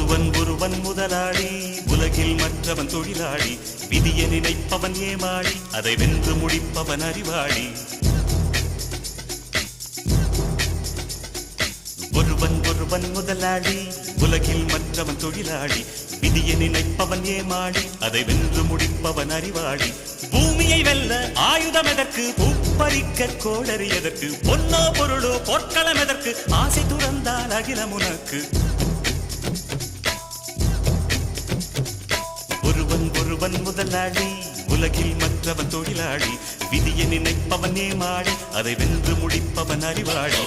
ஒருவன் முதலாளி, உலகில் மற்றவன் தொழிலாளி. விதியை நினைப்பவன் ஏமாளி, அதை வென்று முடிப்பவன் அறிவாளி. ஒருவன் முதலாளி, உலகில் மற்றவன் தொழிலாளி. விதியை நினைப்பவன் ஏமாளி, அதை வென்று முடிப்பவன் அறிவாளி. பூமியை வெல்ல ஆயுதம் எதற்கு, பூப்பறிக்க கோடரி எதற்கு, பொன்னோ பொருளோ பொற்களம் எதற்கு, ஆசை துறந்தால் அகிலம் உனக்கு. ஒருவன் முதலாளி, உலகில் மற்றவன் தொழிலாளி. விதியை நினைப்பவன் ஏமாளி, அதை வென்று முடிப்பவன் அறிவாளி.